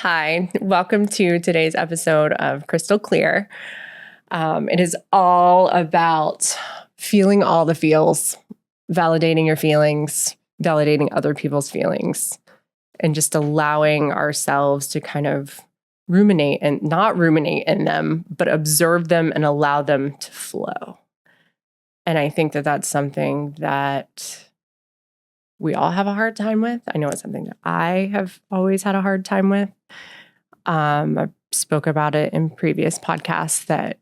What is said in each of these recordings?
Hi, welcome to today's episode of Crystal Clear. It is all about feeling all the feels, validating your feelings, validating other people's feelings, and just allowing ourselves to kind of ruminate and not ruminate in them, but observe them and allow them to flow. And I think that that's something that we all have a hard time with. I know it's something that I have always had a hard time with. I spoke about it in previous podcasts that,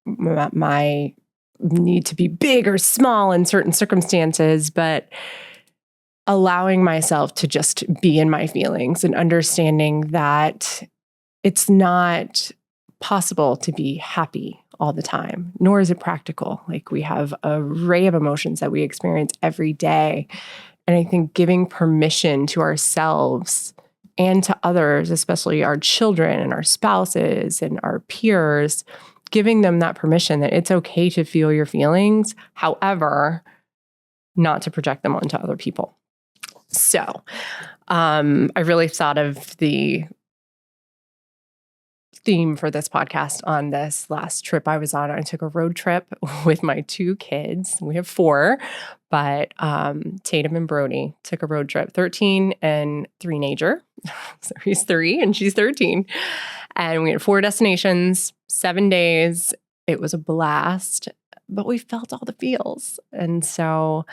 my need to be big or small in certain circumstances, but allowing myself to just be in my feelings and understanding that it's not possible to be happy all the time, nor is it practical. Like, we have an array of emotions that we experience every day. And I think giving permission to ourselves and to others, especially our children and our spouses and our peers, giving them that permission that it's okay to feel your feelings, however, not to project them onto other people. So I really thought of the theme for this podcast on this last trip I was on. I took a road trip with my two kids. We have four, but Tatum and Brody took a road trip, 13 and 3-nager. So he's 3 and she's 13. And we had 4 destinations, 7 days. It was a blast, but we felt all the feels. And so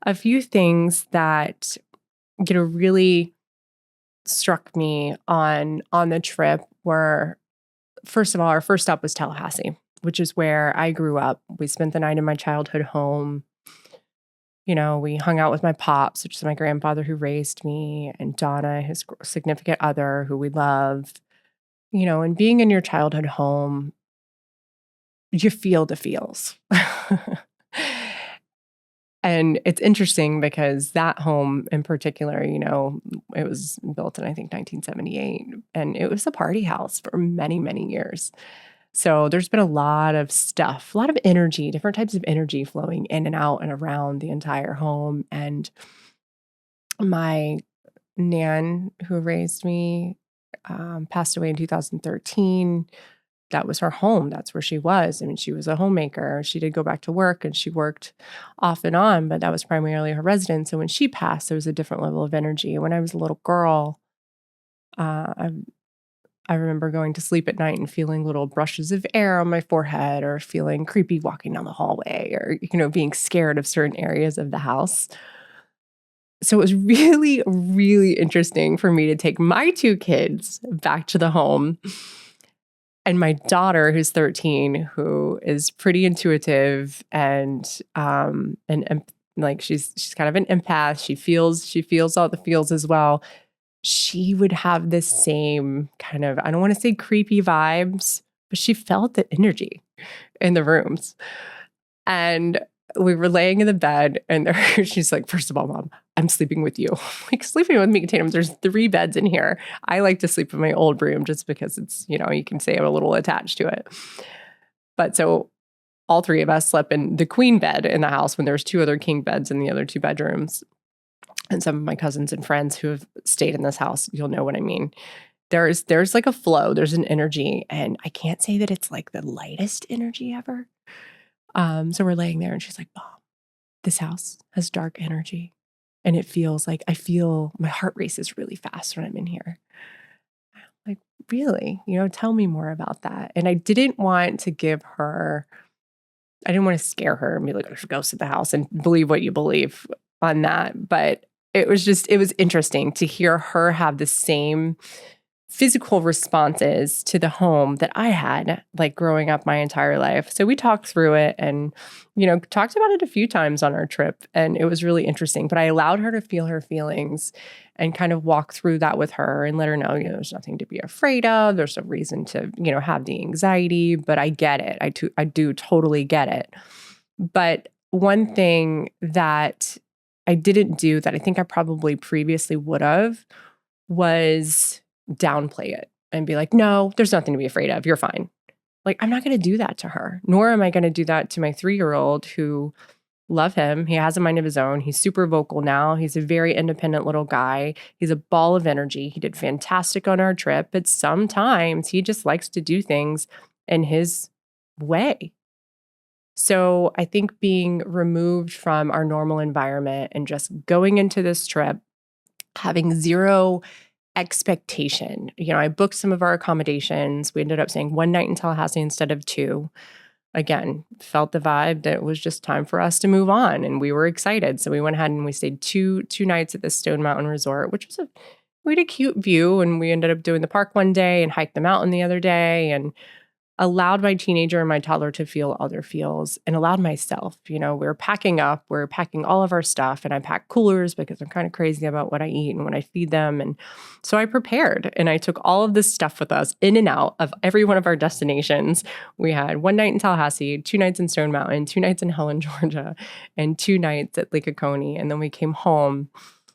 a few things that, really struck me on the trip were, first of all, our first stop was Tallahassee, which is where I grew up. We spent the night in my childhood home. We hung out with my pops, which is my grandfather who raised me, and Donna, his significant other, who we love. And being in your childhood home, you feel the feels. And it's interesting because that home in particular, it was built in, I think, 1978, and it was a party house for many, many years. So there's been a lot of stuff, a lot of energy, different types of energy flowing in and out and around the entire home. And my nan, who raised me, passed away in 2013. That was her home. That's where she was. I mean, she was a homemaker. She did go back to work and she worked off and on, but that was primarily her residence. And when she passed, there was a different level of energy. When I was a little girl, I remember going to sleep at night and feeling little brushes of air on my forehead, or feeling creepy walking down the hallway, or, being scared of certain areas of the house. So it was really, really interesting for me to take my 2 kids back to the home. And my daughter, who's 13, who is pretty intuitive and like she's kind of an empath. She feels all the feels as well. She would have this same kind of, I don't want to say creepy vibes, but she felt the energy in the rooms. And we were laying in the bed, and she's like, "First of all, Mom, I'm sleeping with you." I'm like, "Sleeping with me, Tatum? There's 3 beds in here. I like to sleep in my old room just because it's, you can say I'm a little attached to it." But so all 3 of us slept in the queen bed in the house when there was 2 other king beds in the other 2 bedrooms. And some of my cousins and friends who have stayed in this house, you'll know what I mean. There's like a flow, there's an energy, and I can't say that it's like the lightest energy ever. So we're laying there and she's like, "Mom, this house has dark energy. And it feels like my heart races really fast when I'm in here." I'm like, "Really? Tell me more about that." And I didn't want to scare her and be like, "There's ghosts at the house," and believe what you believe on that. But it was interesting to hear her have the same physical responses to the home that I had, like, growing up my entire life. So we talked through it and, talked about it a few times on our trip, and it was really interesting. But I allowed her to feel her feelings and kind of walk through that with her and let her know, there's nothing to be afraid of. There's no reason to, have the anxiety, but I get it. I do totally get it. But one thing that I didn't do that I think I probably previously would have was downplay it and be like, "No, there's nothing to be afraid of. You're fine." Like, I'm not going to do that to her, nor am I going to do that to my 3-year-old who Love him. He has a mind of his own. He's super vocal now. He's a very independent little guy. He's a ball of energy. He did fantastic on our trip, but sometimes he just likes to do things in his way. So I think being removed from our normal environment and just going into this trip, having zero expectation. I booked some of our accommodations. We ended up staying one night in Tallahassee instead of two. Again, felt the vibe that it was just time for us to move on, and we were excited. So we went ahead and we stayed two nights at the Stone Mountain Resort, which was we had a cute view, and we ended up doing the park one day and hiked the mountain the other day, and allowed my teenager and my toddler to feel all their feels, and allowed myself. We were packing up, we are packing all of our stuff, and I packed coolers because I'm kind of crazy about what I eat and what I feed them. And so I prepared, and I took all of this stuff with us in and out of every one of our destinations. We had one night in Tallahassee, 2 nights in Stone Mountain, 2 nights in Helen, Georgia, and 2 nights at Lake Oconee. And then we came home.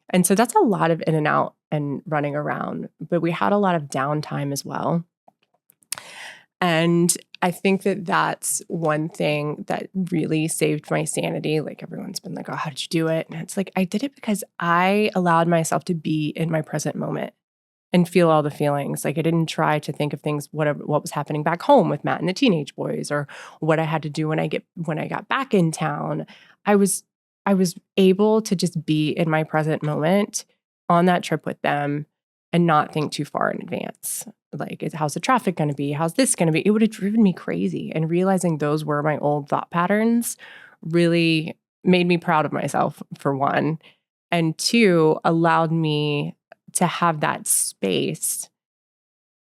And so that's a lot of in and out and running around, but we had a lot of downtime as well. And I think that that's one thing that really saved my sanity. Like, everyone's been like, oh, how did you do it? And it's like, I did it because I allowed myself to be in my present moment and feel all the feelings. Like, I didn't try to think of things, what was happening back home with Matt and the teenage boys, or what I had to do when I got back in town. I was able to just be in my present moment on that trip with them and not think too far in advance. Like, how's the traffic going to be? How's this going to be? It would have driven me crazy. And realizing those were my old thought patterns really made me proud of myself, for one. And two, allowed me to have that space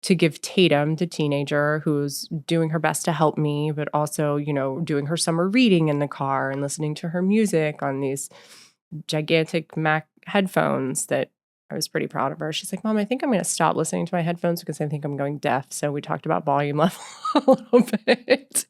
to give Tatum, the teenager, who's doing her best to help me, but also, doing her summer reading in the car and listening to her music on these gigantic Mac headphones that I was pretty proud of her. She's like, Mom, I think I'm going to stop listening to my headphones because I think I'm going deaf. So we talked about volume level a little bit.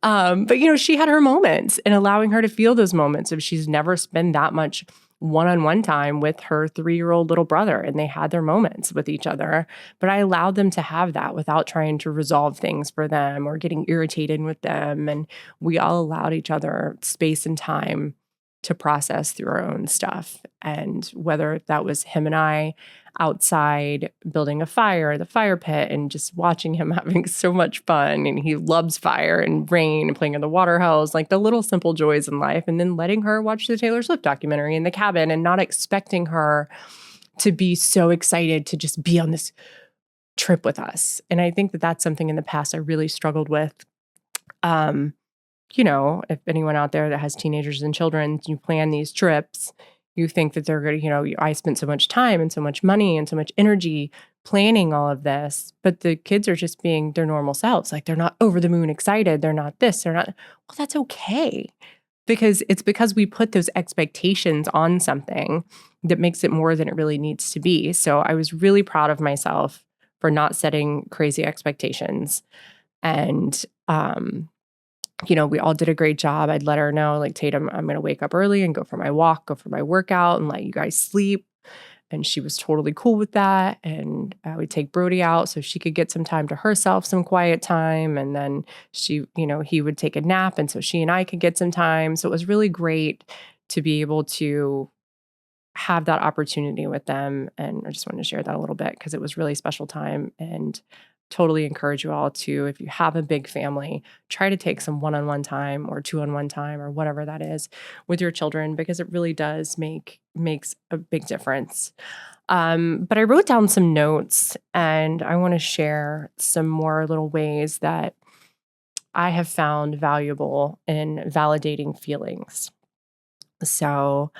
But, she had her moments, and allowing her to feel those moments if she's never spent that much one-on-one time with her 3-year-old little brother, and they had their moments with each other. But I allowed them to have that without trying to resolve things for them or getting irritated with them. And we all allowed each other space and time to process through our own stuff. And whether that was him and I outside building a fire, the fire pit, and just watching him having so much fun. And he loves fire and rain and playing in the water hose, like the little simple joys in life. And then letting her watch the Taylor Swift documentary in the cabin and not expecting her to be so excited to just be on this trip with us. And I think that that's something in the past I really struggled with. If anyone out there that has teenagers and children, you plan these trips, you think that they're going to, I spent so much time and so much money and so much energy planning all of this, but the kids are just being their normal selves. Like, they're not over the moon excited. They're not this, they're not. Well, that's okay. Because we put those expectations on something that makes it more than it really needs to be. So I was really proud of myself for not setting crazy expectations. And, we all did a great job. I'd let her know, like, Tatum, I'm going to wake up early and go for my walk, go for my workout, and let you guys sleep. And she was totally cool with that. And I would take Brody out so she could get some time to herself, some quiet time. And then he would take a nap. And so she and I could get some time. So it was really great to be able to have that opportunity with them. And I just wanted to share that a little bit because it was really special time. And totally encourage you all to, if you have a big family, try to take some one-on-one time or two-on-one time or whatever that is with your children, because it really does makes a big difference. But I wrote down some notes, and I want to share some more little ways that I have found valuable in validating feelings. So,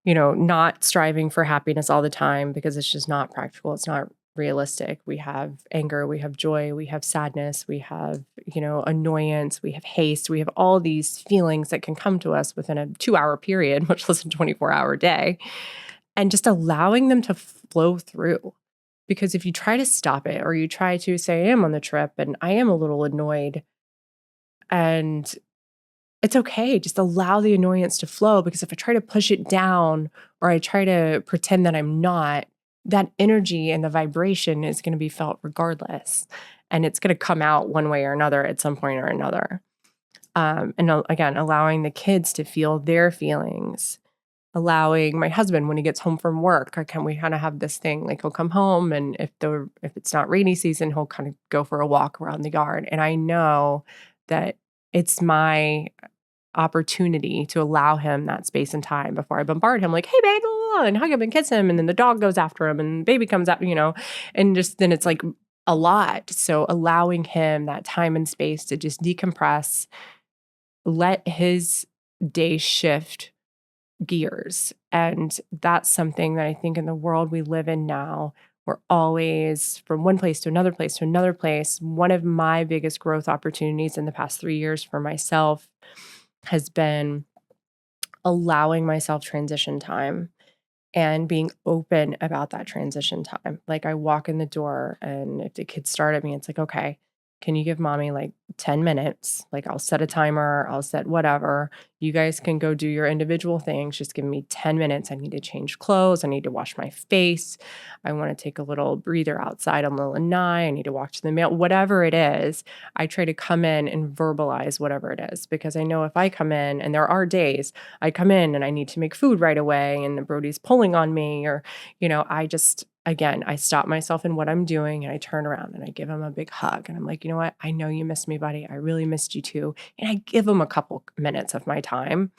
not striving for happiness all the time, because it's just not practical. It's not realistic. We have anger, we have joy, we have sadness, we have, annoyance, we have haste, we have all these feelings that can come to us within a 2-hour period, much less a 24-hour day, and just allowing them to flow through. Because if you try to stop it, or you try to say, I am on the trip and I am a little annoyed, and it's okay, just allow the annoyance to flow, because if I try to push it down or I try to pretend that I'm not, that energy and the vibration is going to be felt regardless. And it's going to come out one way or another at some point or another. Again, allowing the kids to feel their feelings, allowing my husband when he gets home from work, we kind of have this thing like he'll come home and if it's not rainy season, he'll kind of go for a walk around the yard. And I know that it's my opportunity to allow him that space and time before I bombard him like, hey babe, blah, blah, blah, and hug him and kiss him. And then the dog goes after him and baby comes out, and just then it's like a lot. So allowing him that time and space to just decompress, let his day shift gears. And that's something that I think in the world we live in now, we're always from one place to another place to another place. One of my biggest growth opportunities in the past 3 years for myself has been allowing myself transition time and being open about that transition time. Like I walk in the door and if the kids start at me, it's like, okay, can you give mommy like 10 minutes? Like I'll set a timer, I'll set whatever. You guys can go do your individual things. Just give me 10 minutes. I need to change clothes. I need to wash my face. I want to take a little breather outside on the lanai. I need to walk to the mail. Whatever it is, I try to come in and verbalize whatever it is because I know if I come in and there are days I come in and I need to make food right away and the Brody's pulling on me or, again, I stop myself in what I'm doing and I turn around and I give him a big hug and I'm like, you know what? I know you missed me, buddy. I really missed you too. And I give him a couple minutes of my time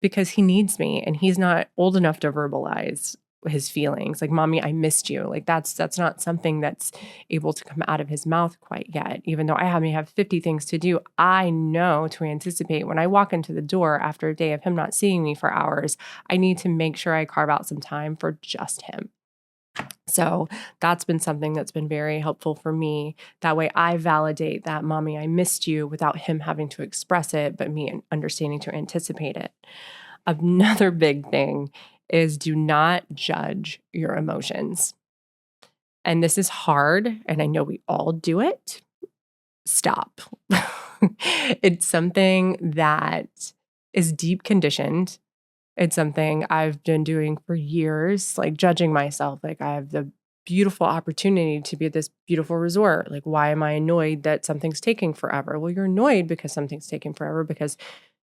because he needs me and he's not old enough to verbalize his feelings. Like, mommy, I missed you. Like that's not something that's able to come out of his mouth quite yet. Even though may have 50 things to do, I know to anticipate when I walk into the door after a day of him not seeing me for hours, I need to make sure I carve out some time for just him. So that's been something that's been very helpful for me. That way I validate that, mommy, I missed you without him having to express it, but me understanding to anticipate it. Another big thing is do not judge your emotions. And this is hard, and I know we all do it. Stop. It's something that is deep conditioned. It's something I've been doing for years, like judging myself. Like I have the beautiful opportunity to be at this beautiful resort. Like, why am I annoyed that something's taking forever? Well, you're annoyed because something's taking forever because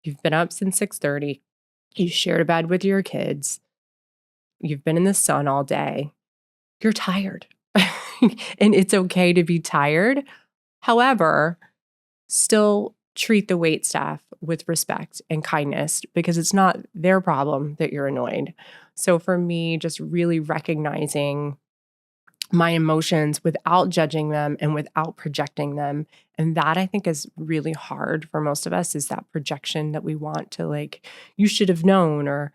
you've been up since 6:30. You shared a bed with your kids. You've been in the sun all day. You're tired. And it's okay to be tired. However, still treat the wait staff with respect and kindness because it's not their problem that you're annoyed. So for me, just really recognizing my emotions without judging them and without projecting them. And that I think is really hard for most of us is that projection that we want to like, you should have known or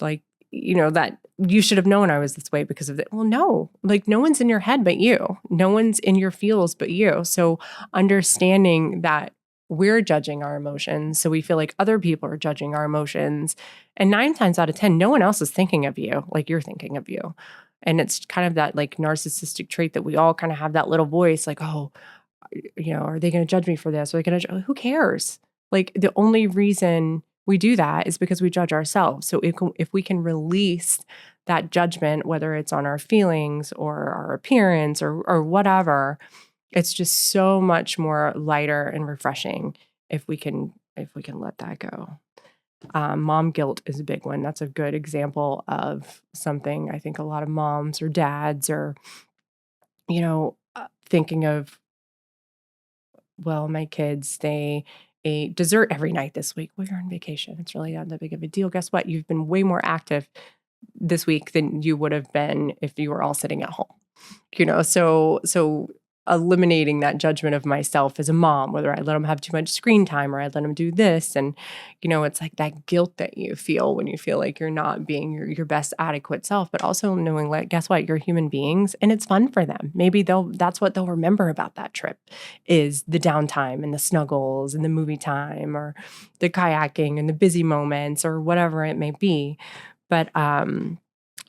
like, that you should have known I was this way because of it. Well, no, like no one's in your head but you. No one's in your feels but you. So understanding that we're judging our emotions. So we feel like other people are judging our emotions. And 9 times out of 10, no one else is thinking of you like you're thinking of you. And it's kind of that like narcissistic trait that we all kind of have that little voice like, oh, are they going to judge me for this? Are they going to, who cares? Like the only reason we do that is because we judge ourselves. So if we can release that judgment, whether it's on our feelings or our appearance or whatever, it's just so much more lighter and refreshing if we can let that go. Mom guilt is a big one. That's a good example of something I think a lot of moms or dads are, thinking of, well, my kids, they ate dessert every night this week. Well, you're on vacation. It's really not that big of a deal. Guess what? You've been way more active this week than you would have been if you were all sitting at home. So eliminating that judgment of myself as a mom, whether I let them have too much screen time or I let them do this. And, it's like that guilt that you feel when you feel like you're not being your best adequate self, but also knowing like, guess what? You're human beings and it's fun for them. Maybe that's what they'll remember about that trip is the downtime and the snuggles and the movie time or the kayaking and the busy moments or whatever it may be. But,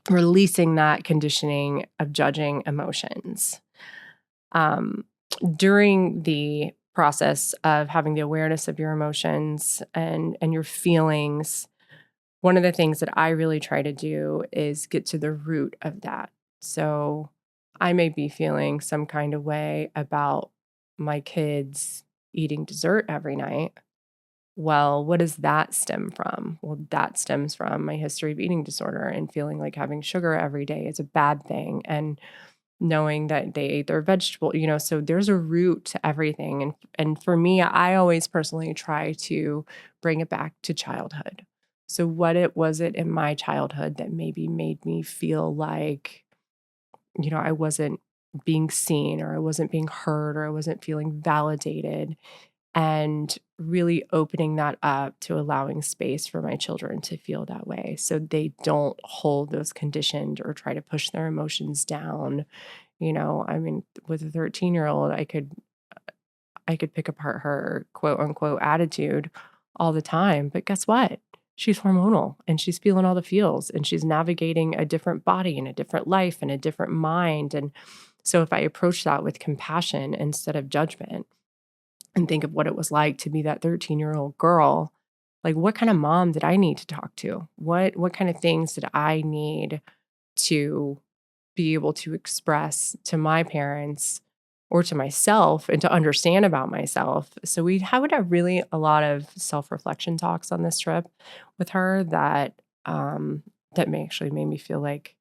releasing that conditioning of judging emotions. During the process of having the awareness of your emotions and your feelings, one of the things that I really try to do is get to the root of that. So I may be feeling some kind of way about my kids eating dessert every night. Well, what does that stem from? Well, that stems from my history of eating disorder and feeling like having sugar every day is a bad thing, and knowing that they ate their vegetable, so there's a root to everything. And for me, I always personally try to bring it back to childhood. So what was it in my childhood that maybe made me feel like, I wasn't being seen, or I wasn't being heard, or I wasn't feeling validated, and really opening that up to allowing space for my children to feel that way so they don't hold those conditioned or try to push their emotions down. I mean, with a 13-year-old, I could pick apart her quote unquote attitude all the time, but guess what? She's hormonal and she's feeling all the feels, and she's navigating a different body and a different life and a different mind. And so if I approach that with compassion instead of judgment, and think of what it was like to be that 13-year-old girl, like, what kind of mom did I need to talk to? What kind of things did I need to be able to express to my parents or to myself and to understand about myself? So we would have really a lot of self-reflection talks on this trip with her that actually made me feel like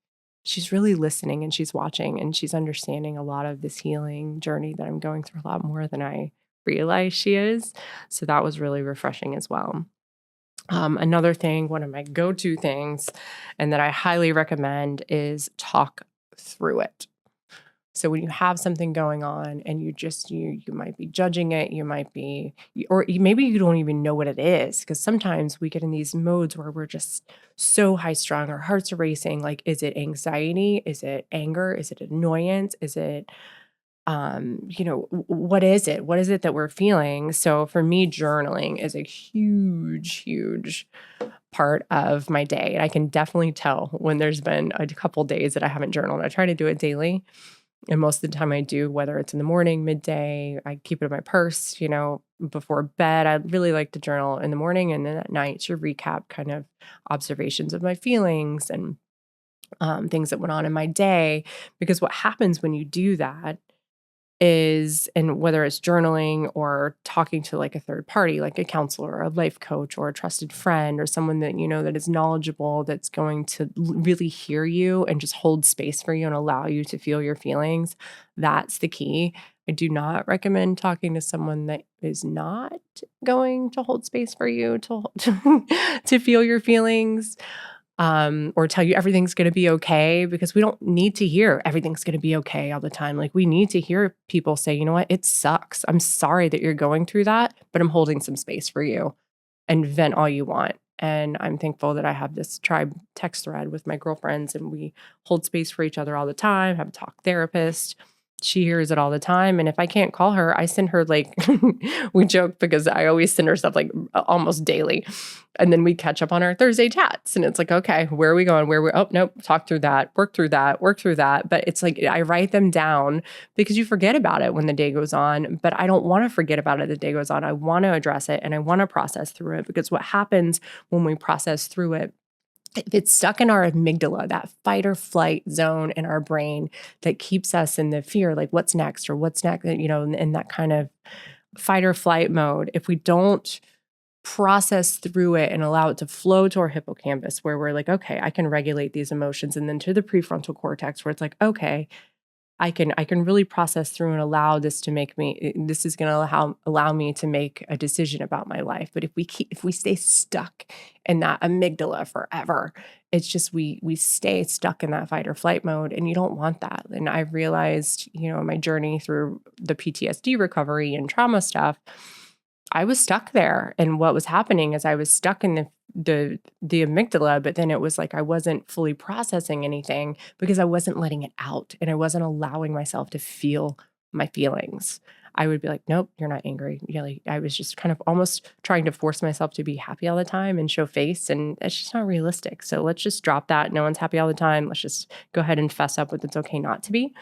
she's really listening and she's watching and she's understanding a lot of this healing journey that I'm going through a lot more than I realize she is. So that was really refreshing as well. Another thing, one of my go-to things, and that I highly recommend, is talk through it. So when you have something going on and you might be judging it, you might be, maybe you don't even know what it is, because sometimes we get in these modes where we're just so high strung, our hearts are racing. Like, is it anxiety? Is it anger? Is it annoyance? Is it what is it? What is it that we're feeling? So for me, journaling is a huge, huge part of my day. And I can definitely tell when there's been a couple days that I haven't journaled. I try to do it daily. And most of the time I do, whether it's in the morning, midday, I keep it in my purse, before bed. I really like to journal in the morning and then at night to recap kind of observations of my feelings and things that went on in my day. Because what happens when you do that is, and whether it's journaling or talking to like a third party, like a counselor or a life coach or a trusted friend or someone that you know that is knowledgeable, that's going to really hear you and just hold space for you and allow you to feel your feelings, that's the key. I do not recommend talking to someone that is not going to hold space for you to feel your feelings, or tell you everything's going to be okay, because we don't need to hear everything's going to be okay all the time. Like, we need to hear people say, you know what, it sucks. I'm sorry that you're going through that, but I'm holding some space for you, and vent all you want. And I'm thankful that I have this tribe text thread with my girlfriends, and we hold space for each other all the time, have a talk therapist. She hears it all the time. And if I can't call her, I send her like, we joke because I always send her stuff like almost daily. And then we catch up on our Thursday chats. And it's like, okay, where are we going? Oh, nope, talk through that, work through that, work through that. But it's like, I write them down because you forget about it when the day goes on. But I don't want to forget about it the day goes on. I want to address it and I want to process through it, because what happens when we process through it, if it's stuck in our amygdala, that fight or flight zone in our brain that keeps us in the fear, like what's next or what's next, in that kind of fight or flight mode, if we don't process through it and allow it to flow to our hippocampus, where we're like, okay, I can regulate these emotions, and then to the prefrontal cortex, where it's like, okay, I can really process through and allow this to make me, this is going to allow me to make a decision about my life. But if we stay stuck in that amygdala forever, it's just we stay stuck in that fight or flight mode, and you don't want that. And I've realized, in my journey through the PTSD recovery and trauma stuff, I was stuck there. And what was happening is I was stuck in the amygdala, but then it was like I wasn't fully processing anything because I wasn't letting it out and I wasn't allowing myself to feel my feelings. I would be like, nope, you're not angry. Like, I was just kind of almost trying to force myself to be happy all the time and show face. And it's just not realistic. So let's just drop that. No one's happy all the time. Let's just go ahead and fess up with it's okay not to be.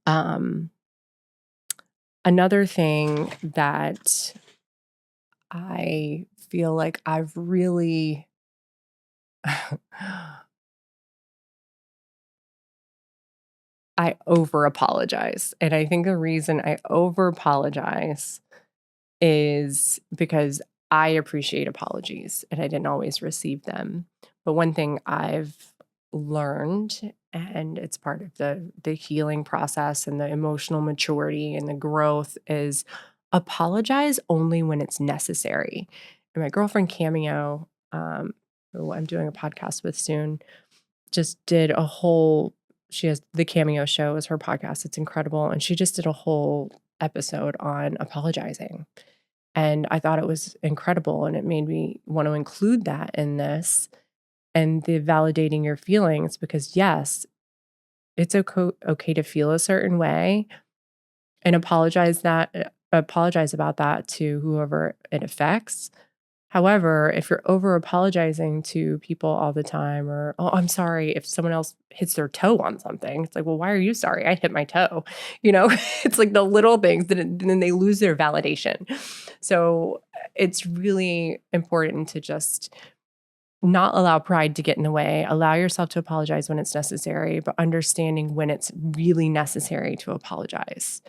Um, Another thing that I feel like I've really I over apologize. And I think the reason I over apologize is because I appreciate apologies and I didn't always receive them. But one thing I've learned, and it's part of the healing process and the emotional maturity and the growth, is apologize only when it's necessary. And my girlfriend Cameo, who I'm doing a podcast with soon, just did a whole she has the Cameo Show as her podcast. It's incredible. And she just did a whole episode on apologizing. And I thought it was incredible. And it made me want to include that in this and the validating your feelings because, yes, it's okay to feel a certain way and apologize about that to whoever it affects. However, if you're over apologizing to people all the time, or, oh, I'm sorry if someone else hits their toe on something, it's like, well, why are you sorry? I hit my toe. You know, it's like the little things that then they lose their validation. So it's really important to just not allow pride to get in the way, allow yourself to apologize when it's necessary, but understanding when it's really necessary to apologize.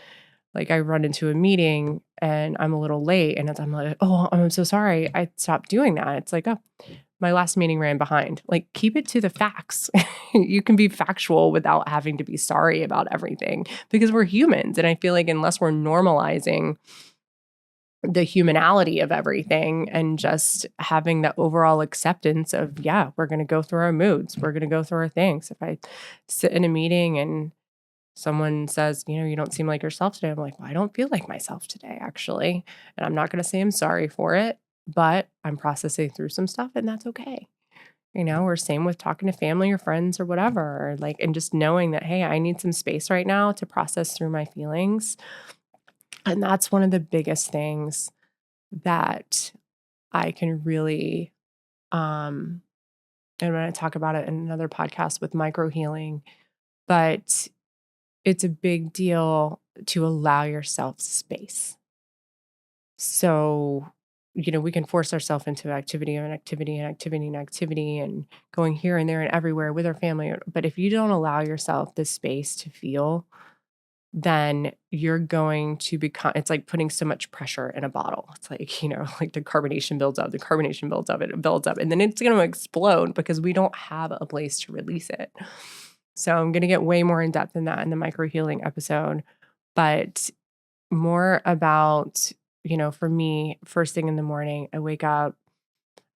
Like I run into a meeting and I'm a little late and I'm like, oh, I'm so sorry. I stopped doing that. It's like, oh, my last meeting ran behind. Like keep it to the facts. You can be factual without having to be sorry about everything because we're humans. And I feel like unless we're normalizing the humanality of everything and just having the overall acceptance of, yeah, we're going to go through our moods. We're going to go through our things. If I sit in a meeting and someone says, you don't seem like yourself today. I'm like, well, I don't feel like myself today, actually. And I'm not going to say I'm sorry for it, but I'm processing through some stuff and that's okay. Or same with talking to family or friends or whatever, or like, and just knowing that, hey, I need some space right now to process through my feelings. And that's one of the biggest things that I can really, and I'm going to talk about it in another podcast with micro healing, but it's a big deal to allow yourself space. So, we can force ourselves into activity and activity and activity and activity and going here and there and everywhere with our family. But if you don't allow yourself the space to feel, then you're going to become, it's like putting so much pressure in a bottle. It's like, like the carbonation builds up, it builds up, and then it's going to explode because we don't have a place to release it. So I'm going to get way more in depth in that in the micro healing episode, but more about, for me, first thing in the morning, I wake up,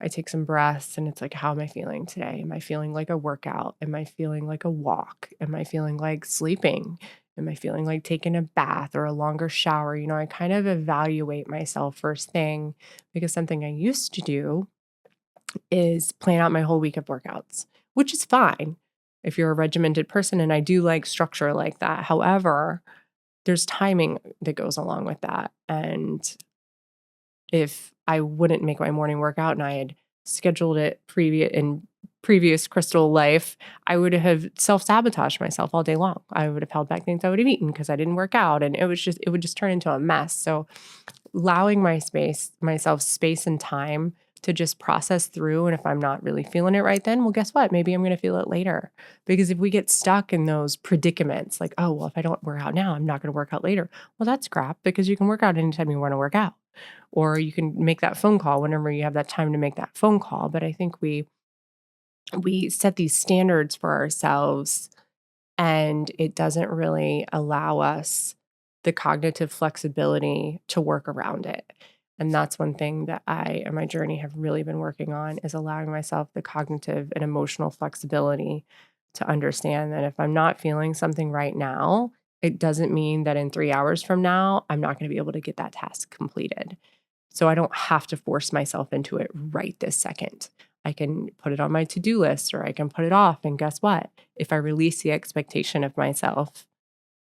I take some breaths and it's like, how am I feeling today? Am I feeling like a workout? Am I feeling like a walk? Am I feeling like sleeping? Am I feeling like taking a bath or a longer shower? I kind of evaluate myself first thing because something I used to do is plan out my whole week of workouts, which is fine if you're a regimented person. And I do like structure like that. However, there's timing that goes along with that. And if I wouldn't make my morning workout and I had scheduled it in previous crystal life, I would have self-sabotaged myself all day long. I would have held back things I would have eaten because I didn't work out. And it would just turn into a mess. So allowing myself space and time to just process through. And if I'm not really feeling it right then, well, guess what? Maybe I'm going to feel it later. Because if we get stuck in those predicaments, like, oh, well, if I don't work out now, I'm not going to work out later. Well, that's crap because you can work out anytime you want to work out. Or you can make that phone call whenever you have that time to make that phone call. But I think we set these standards for ourselves and it doesn't really allow us the cognitive flexibility to work around it. And that's one thing that I, on my journey, have really been working on is allowing myself the cognitive and emotional flexibility to understand that if I'm not feeling something right now, it doesn't mean that in 3 hours from now, I'm not going to be able to get that task completed. So I don't have to force myself into it right this second. I can put it on my to-do list or I can put it off. And guess what? If I release the expectation of myself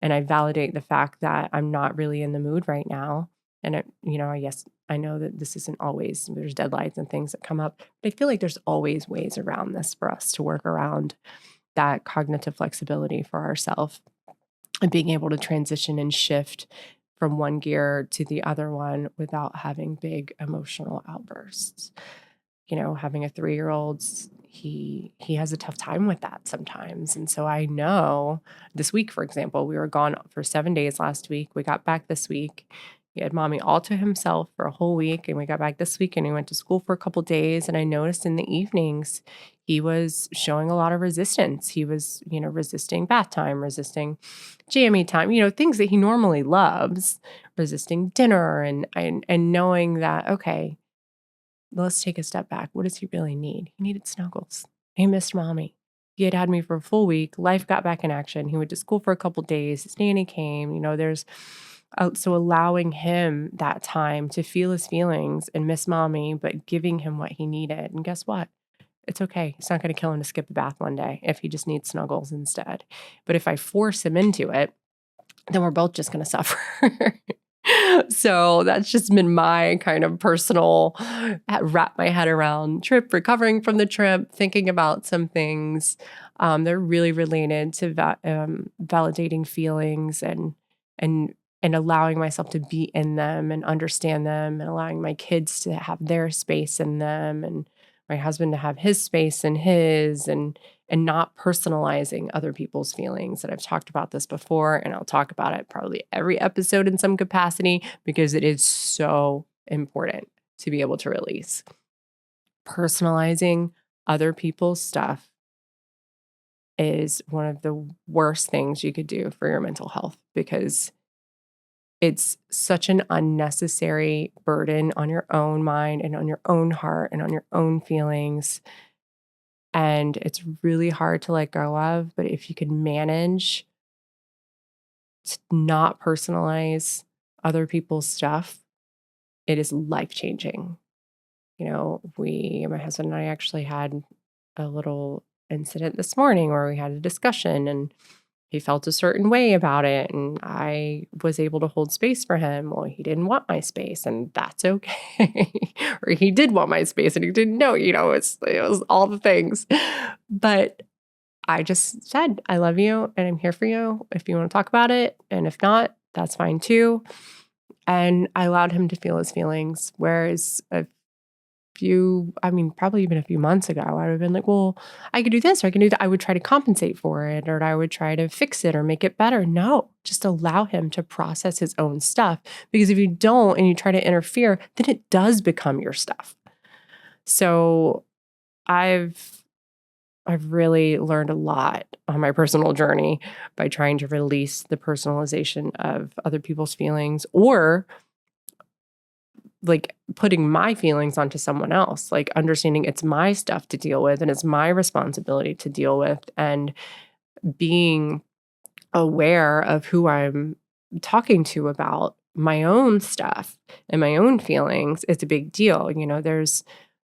and I validate the fact that I'm not really in the mood right now, and yes, I know that this isn't always, there's deadlines and things that come up, but I feel like there's always ways around this for us to work around that cognitive flexibility for ourselves and being able to transition and shift from one gear to the other one without having big emotional outbursts. Having a 3-year-old, he has a tough time with that sometimes. And so I know this week, for example, we were gone for 7 days last week. We got back this week. He had mommy all to himself for a whole week, and we got back this week and he went to school for a couple days, and I noticed in the evenings he was showing a lot of resistance. He was, resisting bath time, resisting jammy time, things that he normally loves, resisting dinner and knowing that, okay, let's take a step back. What does he really need? He needed snuggles. He missed mommy. He had me for a full week. Life got back in action. He went to school for a couple days. His nanny came. So allowing him that time to feel his feelings and miss mommy, but giving him what he needed. And guess what? It's okay. It's not going to kill him to skip a bath one day if he just needs snuggles instead. But if I force him into it, then we're both just going to suffer. So that's just been my kind of personal wrap my head around trip, recovering from the trip, thinking about some things. They're really related to validating feelings and and allowing myself to be in them and understand them, and allowing my kids to have their space in them, and my husband to have his space in his, and not personalizing other people's feelings. And I've talked about this before, and I'll talk about it probably every episode in some capacity because it is so important to be able to release. Personalizing other people's stuff is one of the worst things you could do for your mental health, because it's such an unnecessary burden on your own mind and on your own heart and on your own feelings. And it's really hard to let go of. But if you can manage to not personalize other people's stuff, it is life-changing. My husband and I actually had a little incident this morning where we had a discussion, and he felt a certain way about it, and I was able to hold space for him. Well, he didn't want my space, and that's okay. Or he did want my space, and he didn't know, it was all the things. But I just said, I love you, and I'm here for you if you want to talk about it. And if not, that's fine too. And I allowed him to feel his feelings. Whereas probably even a few months ago, I would have been like, well, I could do this or I can do that. I would try to compensate for it, or I would try to fix it or make it better. No, just allow him to process his own stuff. Because if you don't and you try to interfere, then it does become your stuff. So I've really learned a lot on my personal journey by trying to release the personalization of other people's feelings, or like putting my feelings onto someone else, like understanding it's my stuff to deal with and it's my responsibility to deal with, and being aware of who I'm talking to about my own stuff and my own feelings. It's a big deal.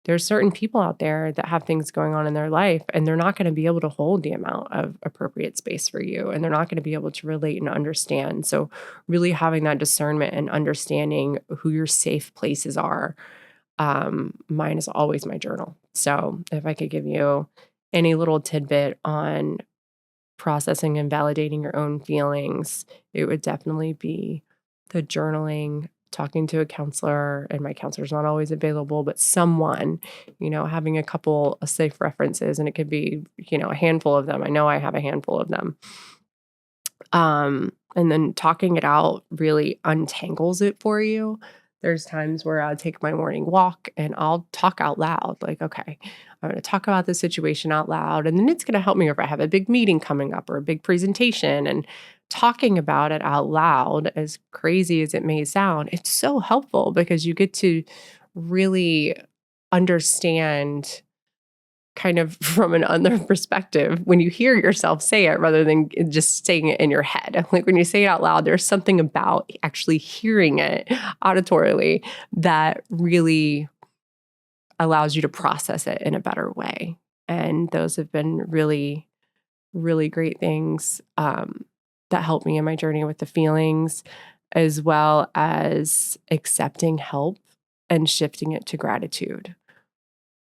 There's certain people out there that have things going on in their life, and they're not going to be able to hold the amount of appropriate space for you, and they're not going to be able to relate and understand. So really having that discernment and understanding who your safe places are. Mine is always my journal. So if I could give you any little tidbit on processing and validating your own feelings, it would definitely be the journaling, talking to a counselor, and my counselor's not always available, but someone, having a couple of safe references, and it could be, a handful of them. I know I have a handful of them. And then talking it out really untangles it for you. There's times where I'll take my morning walk and I'll talk out loud, like, okay, I'm going to talk about the situation out loud. And then it's going to help me if I have a big meeting coming up or a big presentation, and talking about it out loud, as crazy as it may sound, it's so helpful because you get to really understand kind of from an other perspective when you hear yourself say it, rather than just saying it in your head. Like when you say it out loud, there's something about actually hearing it auditorily that really allows you to process it in a better way. And those have been really, really great things that help me in my journey with the feelings, as well as accepting help and shifting it to gratitude.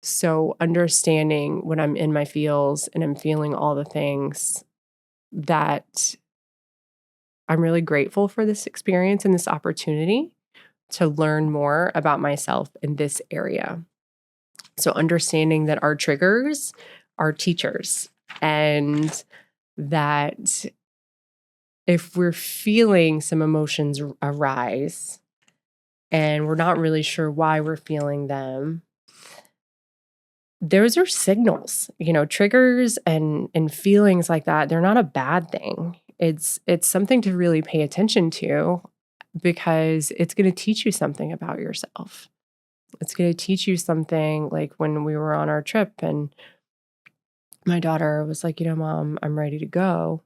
So understanding when I'm in my feels and I'm feeling all the things, that I'm really grateful for this experience and this opportunity to learn more about myself in this area. So understanding that our triggers are teachers, and that if we're feeling some emotions arise, and we're not really sure why we're feeling them, those are signals. Triggers and feelings like that, they're not a bad thing. It's something to really pay attention to because it's going to teach you something about yourself. It's going to teach you something, like when we were on our trip and my daughter was like, Mom, I'm ready to go,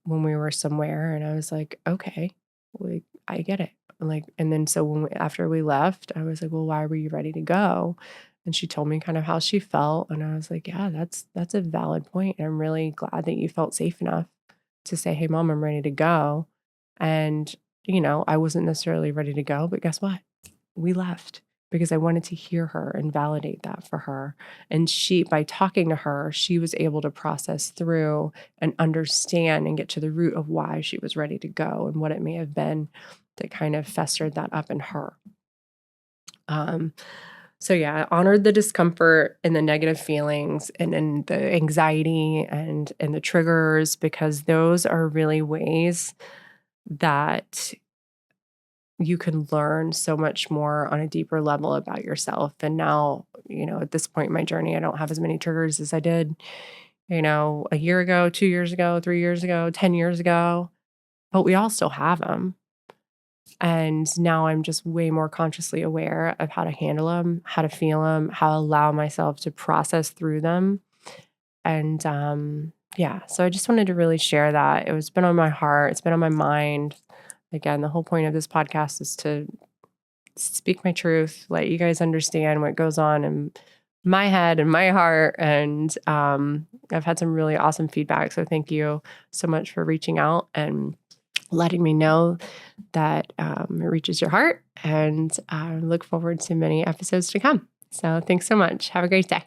when we were somewhere, and I was like, "Okay, like, I get it." And then so after we left, I was like, "Well, why were you ready to go?" And she told me kind of how she felt, and I was like, "Yeah, that's a valid point. I'm really glad that you felt safe enough to say, 'Hey, Mom, I'm ready to go.'" And, I wasn't necessarily ready to go, but guess what? We left because I wanted to hear her and validate that for her. And by talking to her, she was able to process through and understand and get to the root of why she was ready to go and what it may have been that kind of festered that up in her. Um, so yeah, I honored the discomfort and the negative feelings and the anxiety and the triggers, because those are really ways that you can learn so much more on a deeper level about yourself. And now, at this point in my journey, I don't have as many triggers as I did, a year ago, 2 years ago, 3 years ago, 10 years ago, but we all still have them. And now I'm just way more consciously aware of how to handle them, how to feel them, how to allow myself to process through them. And yeah, so I just wanted to really share that. It's been on my heart, it's been on my mind. Again, the whole point of this podcast is to speak my truth, let you guys understand what goes on in my head and my heart. And I've had some really awesome feedback. So thank you so much for reaching out and letting me know that it reaches your heart. And I look forward to many episodes to come. So thanks so much. Have a great day.